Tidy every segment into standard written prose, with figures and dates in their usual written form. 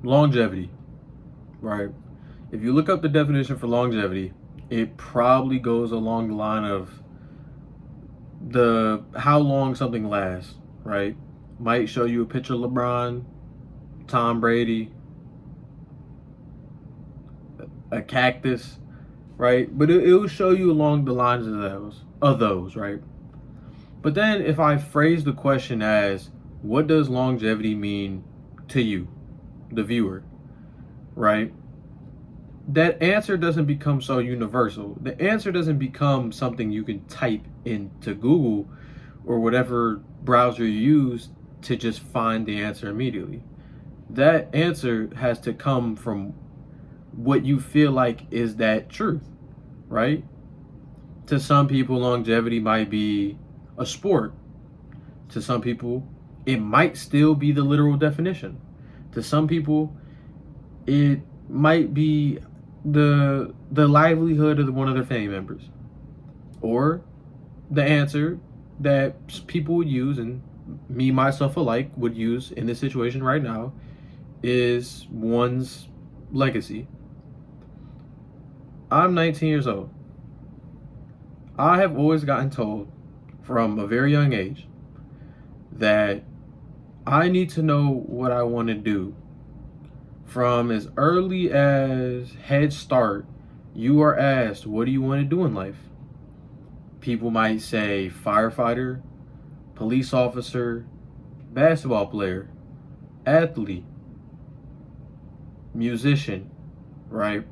longevity, right? If you look up the definition for longevity, it probably goes along the line of the how long something lasts, right? Might show you a picture of LeBron, Tom Brady, a cactus, right? But it will show you along the lines of those, right? But then if I phrase the question as, what does longevity mean to you, the viewer, right? That answer doesn't become so universal. The answer doesn't become something you can type into Google or whatever browser you use to just find the answer immediately. That answer has to come from what you feel like is that truth, right? To some people, longevity might be a sport. To some people, it might still be the literal definition. To some people, it might be the livelihood of one of their family members, or the answer that people would use, and me myself alike would use in this situation right now, is one's legacy. I'm 19 years old. I have always gotten told from a very young age that I need to know what I want to do. From as early as Head Start, you are asked, what do you want to do in life? People might say firefighter, police officer, basketball player, athlete, musician, right?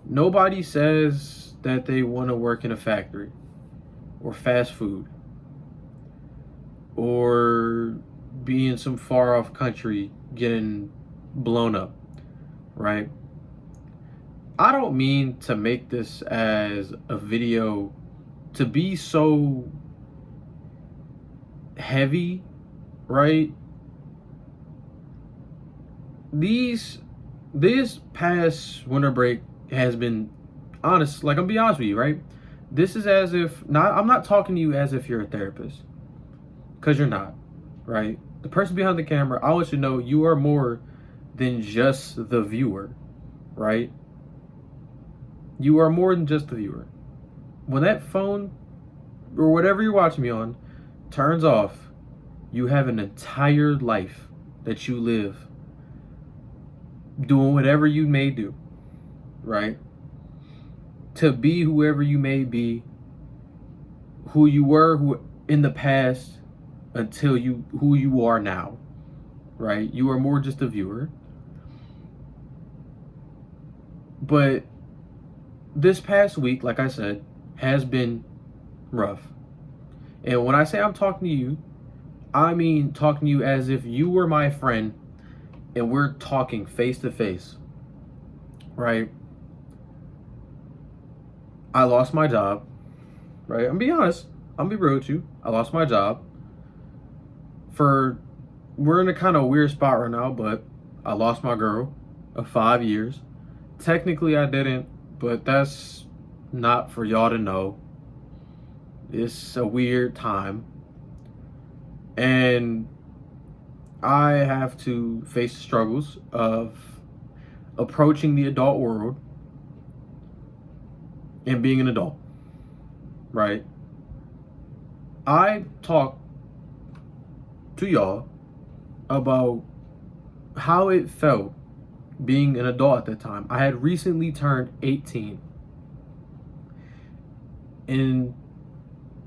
Nobody says that they want to work in a factory or fast food or be in some far off country getting blown up, right? I don't mean to make this as a video to be so heavy, right? This past winter break has been honest, like I'm be honest with you, right? This is as if I'm not talking to you as if you're a therapist, because you're not, right? The person behind the camera, I want you to know you are more than just the viewer, right? You are more than just the viewer. When that phone or whatever you're watching me on turns off, you have an entire life that you live doing whatever you may do, right? To be whoever you may be, who you were who in the past until who you are now, right? You are more just a viewer. But this past week, like I said, has been rough. And when I say I'm talking to you, I mean talking to you as if you were my friend and we're talking face to face, right? I lost my job, right? I'm be honest. I'm be real with you. I lost my job. We're in a kind of weird spot right now, but I lost my girl of 5 years. Technically, I didn't, but that's not for y'all to know. It's a weird time. And I have to face the struggles of approaching the adult world and being an adult, right? I talk to y'all about how it felt being an adult at that time. I had recently turned 18. In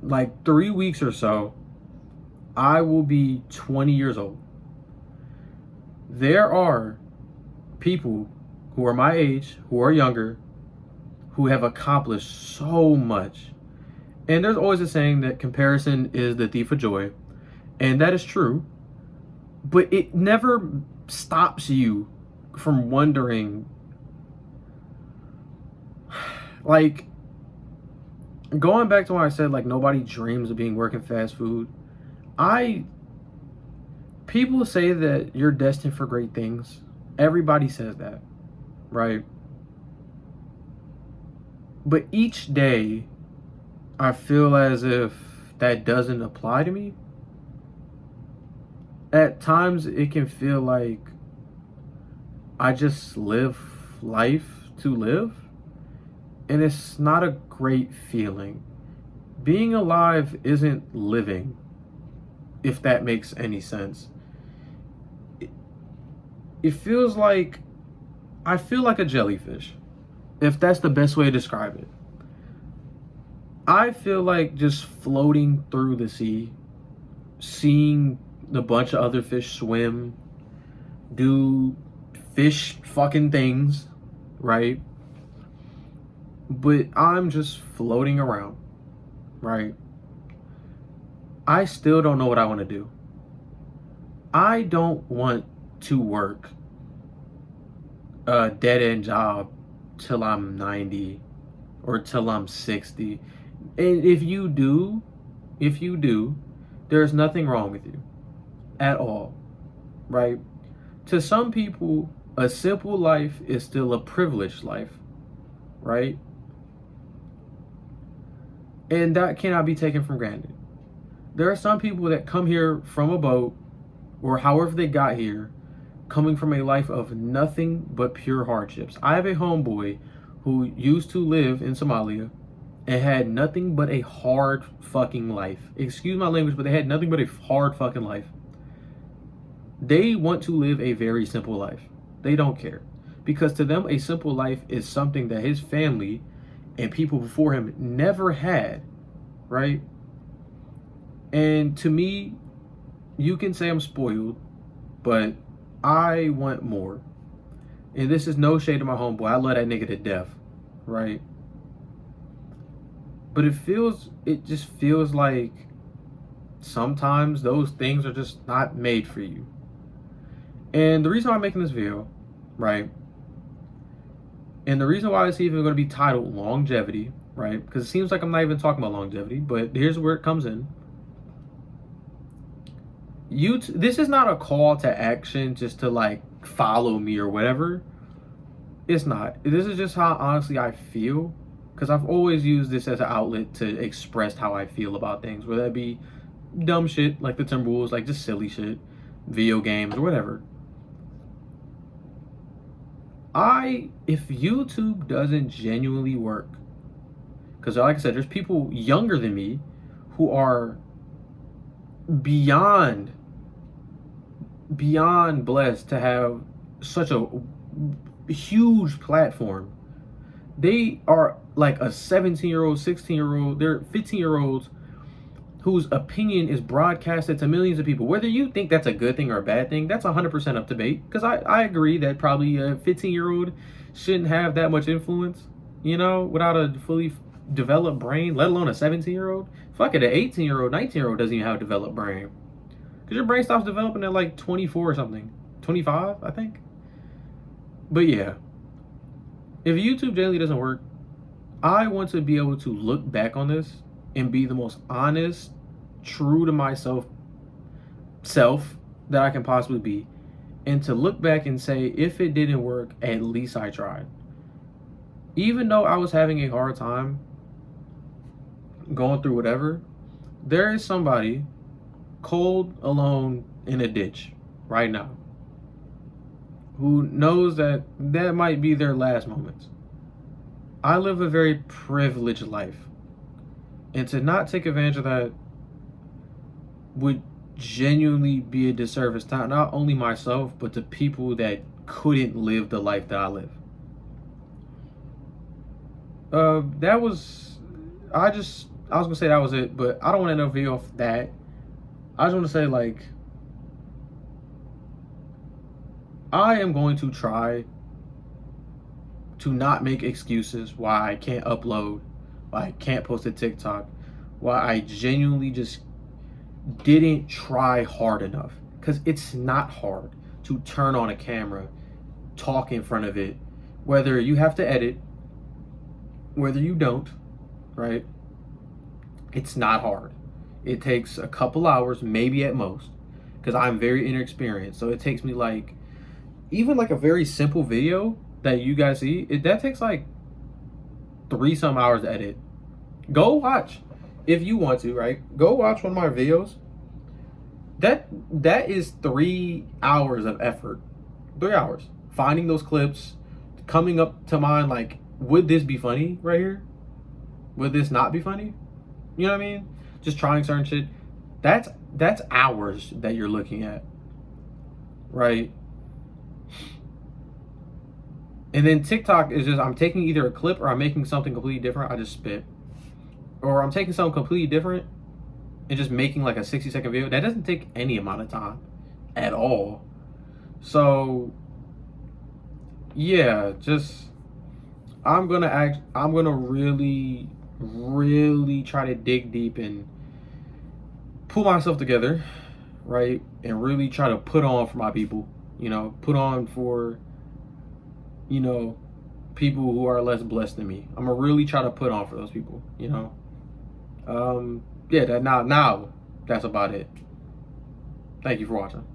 like 3 weeks or so, I will be 20 years old. There are people who are my age, who are younger, who have accomplished so much. And there's always a saying that comparison is the thief of joy. And that is true. But it never stops you from wondering, like, going back to when I said, like, nobody dreams of being working fast food. People say that you're destined for great things. Everybody says that, right? But each day, I feel as if that doesn't apply to me. At times, it can feel like I just live life to live, and it's not a great feeling. Being alive isn't living, if that makes any sense. It, it feels like I feel like a jellyfish, if that's the best way to describe it. I feel like just floating through the sea, seeing the bunch of other fish swim, do fish fucking things, right? But I'm just floating around, right? I still don't know what I want to do. I don't want to work a dead end job till I'm 90 or till I'm 60. And if you do, there's nothing wrong with you at all, right? To some people, a simple life is still a privileged life, right? And that cannot be taken for granted. There are some people that come here from a boat or however they got here, coming from a life of nothing but pure hardships. I have a homeboy who used to live in Somalia and had nothing but a hard fucking life. Excuse my language, but they had nothing but a hard fucking life. They want to live a very simple life. They don't care. Because to them, a simple life is something that his family and people before him never had, right? And to me, you can say I'm spoiled, but I want more. And this is no shade to my homeboy. I love that nigga to death, right? But it just feels like sometimes those things are just not made for you. And the reason why I'm making this video, right? And the reason why it's even going to be titled longevity, right? Because it seems like I'm not even talking about longevity, but here's where it comes in. This is not a call to action just to like follow me or whatever. It's not. This is just how honestly I feel, because I've always used this as an outlet to express how I feel about things, whether that be dumb shit like the Timberwolves, like just silly shit, video games or whatever. If YouTube doesn't genuinely work, because like I said, there's people younger than me who are beyond blessed to have such a huge platform. They are like a 17-year-old, 16-year-old, they're 15-year-olds whose opinion is broadcasted to millions of people. Whether you think that's a good thing or a bad thing, that's 100% up to debate. Because I agree that probably a 15-year-old shouldn't have that much influence, without a fully developed brain, let alone a 17-year-old. Fuck it, an 18-year-old, 19-year-old doesn't even have a developed brain. Because your brain stops developing at like 24 or something. 25, I think. But yeah, if YouTube generally doesn't work, I want to be able to look back on this and be the most honest, true to myself that I can possibly be. And to look back and say, if it didn't work, at least I tried. Even though I was having a hard time going through whatever, there is somebody cold, alone, in a ditch right now who knows that might be their last moments. I live a very privileged life. And to not take advantage of that would genuinely be a disservice to not only myself, but to people that couldn't live the life that I live. I was gonna say that was it, but I don't want to end a video off that. I just want to say, like, I am going to try to not make excuses why I can't upload, why I can't post a TikTok, why I genuinely just didn't try hard enough. Because it's not hard to turn on a camera, talk in front of it, whether you have to edit, whether you don't, right? It's not hard. It takes a couple hours, maybe at most, because I'm very inexperienced. So it takes me like, even like a very simple video that you guys see, that takes like 3-some hours to edit. Go watch if you want to, right? Go watch one of my videos. That is 3 hours of effort. 3 hours finding those clips, coming up to mind like, would this be funny right here? Would this not be funny? You know what I mean? Just trying certain shit. That's hours that you're looking at, right? And then TikTok is just, I'm taking either a clip or I'm making something completely different. I just spit. Or I'm taking something completely different and just making like a 60-second video. That doesn't take any amount of time at all. So yeah, just I'm gonna really, really try to dig deep and pull myself together, right? And really try to put on for my people, put on for, people who are less blessed than me. I'm gonna really try to put on for those people, Yeah, now that's about it. Thank you for watching.